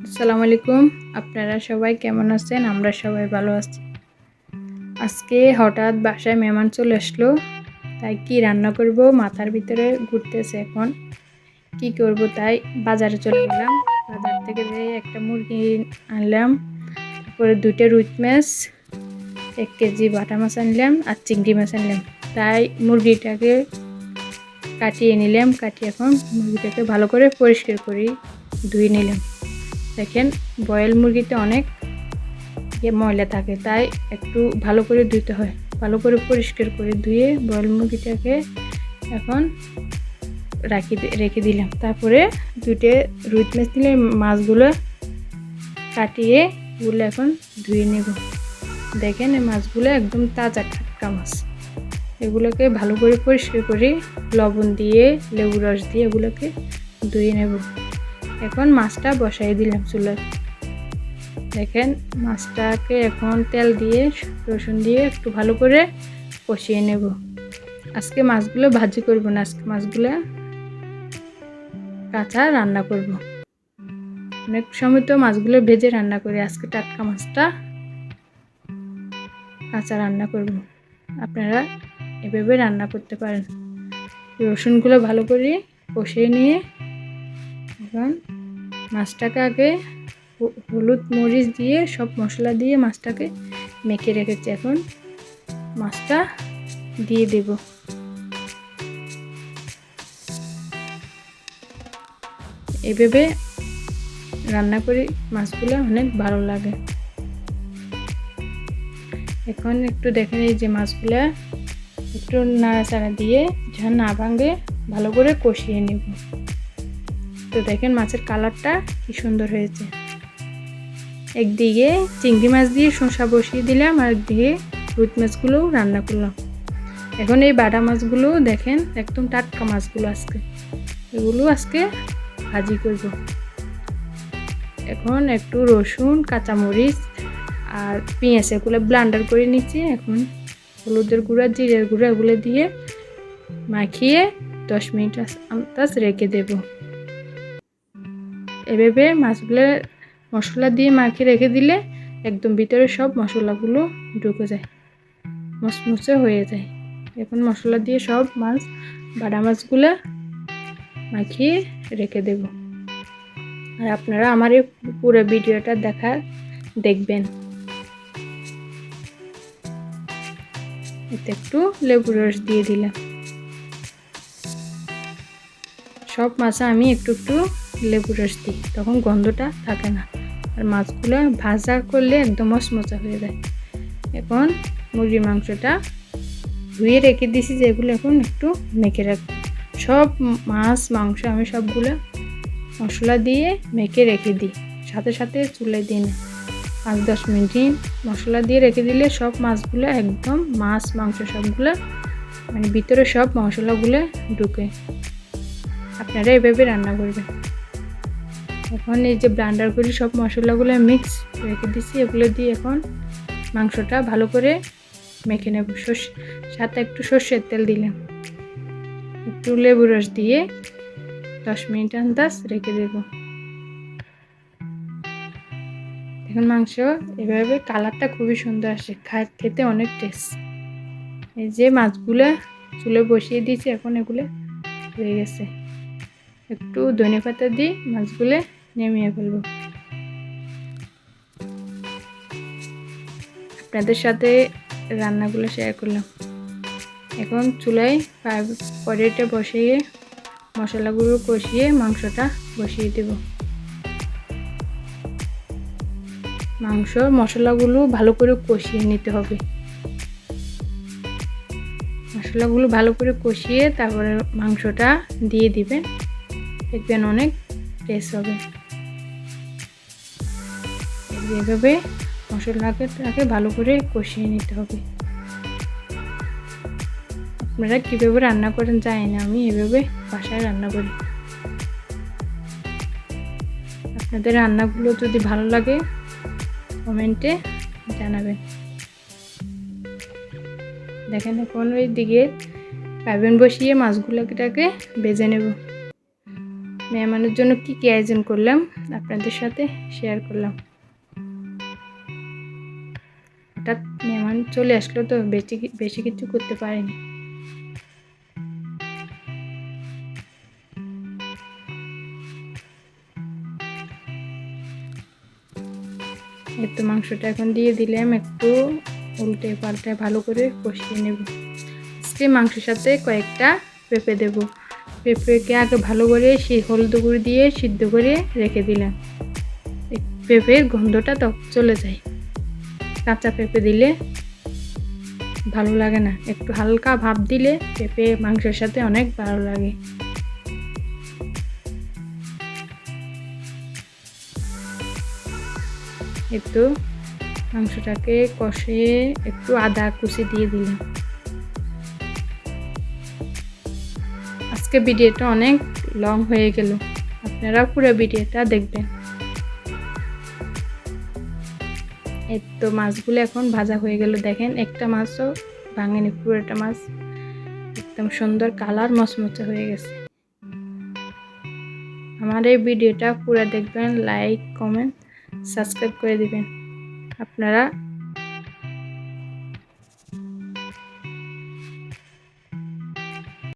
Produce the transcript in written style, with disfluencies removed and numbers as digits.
আসসালামু আলাইকুম। আপনারা সবাই কেমন আছেন? আমরা সবাই ভালো আছি। আজকে হঠাৎ বাসায় মেহমান চলে আসলো, তাই কি রান্না করব মাথার ভিতরে ঘুরতেছে এখন। কি করব তাই বাজারে চলে গেলাম। বাজার থেকে যেয়ে একটা মুরগি আনলাম, তারপরে 2টা রুই মাছ, 1 কেজি বাটা মাছ আনলাম আর চিংড়ি মাছ আনলাম। তাই মুরগিটাকে কাটিয়ে নিলাম, কাটিয়ে এখন মুরগিটাকে ভালো করে পরিষ্কার করে ধুয়ে নিলাম। দেখেন বয়েল মুরগিতে অনেক ময়লা থাকে, তাই একটু ভালো করে ধুতে হয়। ভালো করে পরিষ্কার করে ধুয়ে বয়েল মুরগিটাকে এখন রেখে দিলাম। তারপরে 2টে রুই মাছ দিলে মাছগুলো কাটিয়ে এগুলো এখন ধুয়ে নেব। দেখেন এই মাছগুলো একদম তাজা টাটকা মাছ। এগুলোকে ভালো করে পরিষ্কার করে লবণ দিয়ে লেবু রস দিয়ে এগুলোকে ধুয়ে নেব। এখন মাছটা বসাই দিলাম চুলায়। দেখেন মাছটাকে এখন তেল দিয়ে রসুন দিয়ে একটু ভালো করে কষিয়ে নেব। আজকে মাছগুলো ভাজি করব না, আজকে মাছগুলো কাঁচা রান্না করব। অনেক সময় তো মাছগুলো ভেজে রান্না করি, আজকে টাটকা মাছটা কাঁচা রান্না করব। আপনারা এভাবে রান্না করতে পারেন। রসুনগুলো ভালো করে কষিয়ে নিয়ে এখন মাছটাকে আগে হলুদ মরিচ দিয়ে সব মশলা দিয়ে মাছটাকে মেখে রেখেছি। এখন মাছটা দিয়ে দেব। এভাবে রান্না করি মাছগুলো অনেক ভালো লাগে। এখন একটু দেখেন এই যে মাছগুলো একটু নাড়াচাড়া দিয়ে যখন না ভাঙে ভালো করে কষিয়ে নেব। তো দেখেন মাছের কালারটা কি সুন্দর হয়েছে। একদিকে চিংড়ি মাছ দিয়ে শসা বসিয়ে দিলাম আর একদিকে রুই মাছগুলোও রান্না করলাম। এখন এই বাটা মাছগুলো দেখেন একদম টাটকা মাছগুলো, এগুলো আজকে ভাজি করব। এখন একটু রসুন কাঁচামরিচ আর পেঁয়াজ এগুলো ব্লেন্ডার করে নিচ্ছি। এখন হলুদের গুঁড়া জিরের গুঁড়া এগুলো দিয়ে মাখিয়ে 10 মিনিট আন্দাজ রেখে দেব। এভাবে মাছগুলো মশলা দিয়ে মাখিয়ে রেখে দিলে একদম ভিতরে সব মশলাগুলো ঢুকে যায়, মচমচে হয়ে যায়। এখন মশলা দিয়ে সব মাছ বাটা মাছগুলো মাখিয়ে রেখে দেব। আর আপনারা আমার এই পুরো ভিডিওটা দেখবেন। এতে একটু লেবু রস দিয়ে দিলাম। সব মাছে আমি একটু একটু লেবু রস দিই, তখন গন্ধটা থাকে না আর মাছগুলো ভাজা করলে একদম মচমচা হয়ে যায়। এখন মুরগির মাংসটা ধুয়ে রেখে দিয়েছি, যেগুলো এখন একটু মেখে রাখবো। সব মাছ মাংস আমি সবগুলো মশলা দিয়ে মেখে রেখে দিই, সাথে সাথে চুলায় দিই না। 5-10 মিনিট মশলা দিয়ে রেখে দিলে সব মাছগুলো একদম মাছ মাংস সবগুলো মানে ভিতরে সব মশলাগুলো ঢুকে। আপনারা এভাবে রান্না করবেন। এখন এই যে ব্লেন্ডার করে সব মশলাগুলো মিক্স রেখে দিচ্ছি, এগুলো দিয়ে এখন মাংসটা ভালো করে মেখে নেব। সাথে একটু সর্ষের তেল দিলাম, একটু লেবু রস দিয়ে 10 মিনিট আন্দাজ রেখে দেব। এখন মাংস এভাবে কালারটা খুবই সুন্দর আসে, খেতে অনেক টেস্ট। এই যে মাছগুলো চুলে বসিয়ে দিয়েছি, এখন এগুলো হয়ে গেছে। একটু ধনেপাতা দিয়ে মাছগুলো নামিয়ে ফেলবো। আপনাদের সাথে রান্নাগুলো শেয়ার করলাম। এখন চুলায় কড়াইটা বসিয়ে মশলাগুলো কষিয়ে মাংসটা বসিয়ে দেব। মশলাগুলো ভালো করে কষিয়ে নিতে হবে। মশলাগুলো ভালো করে কষিয়ে তারপরে মাংসটা দিয়ে দিবেন, দেখবেন অনেক টেস্ট হবে। এভাবে মশলাটাকে ভালো করে কষিয়ে নিতে হবে। আপনারা কীভাবে রান্না করেন জানি না, আমি এভাবে বাসায় রান্না করি। আপনাদের রান্নাগুলো যদি ভালো লাগে কমেন্টে জানাবেন। দেখেন এখন ওই দিকে পাইবেন বসিয়ে মাছগুলোকে ভেজে নেব। মেহমানের জন্য কি কি আয়োজন করলাম আপনাদের সাথে শেয়ার করলাম। হঠাৎ মেহমান চলে আসলো তো বেশি কিছু করতে পারিনি। একটু মাংসটা এখন দিয়ে দিলাম, একটু উল্টে পাল্টে ভালো করে কষিয়ে নেব। আজকে মাংসের সাথে কয়েকটা পেঁপে দেব। পেঁপেকে আগে ভালো করে হলুদ গুঁড়ো দিয়ে সিদ্ধ করে রেখে দিলাম। পেঁপের গন্ধটা তো চলে যায়, কাঁচা পেঁপে দিলে ভালো লাগে না, একটু হালকা ভাপ দিলে পেঁপে মাংসের সাথে অনেক ভালো লাগে। একটু মাংসটাকে কষিয়ে একটু আদা কুচি দিয়ে দিলাম। আজকে ভিডিওটা অনেক লং হয়ে গেল, আপনারা পুরো ভিডিওটা দেখবেন। এই তো মাছগুলো এখন ভাজা হয়ে গেল, দেখেন একটা মাছও ভাঙেনি, পুরোটা মাছ একদম সুন্দর কালার মচমচে হয়ে গেছে। আমার এই ভিডিওটা পুরো দেখবেন, লাইক কমেন্ট সাবস্ক্রাইব করে দিবেন। আপনারা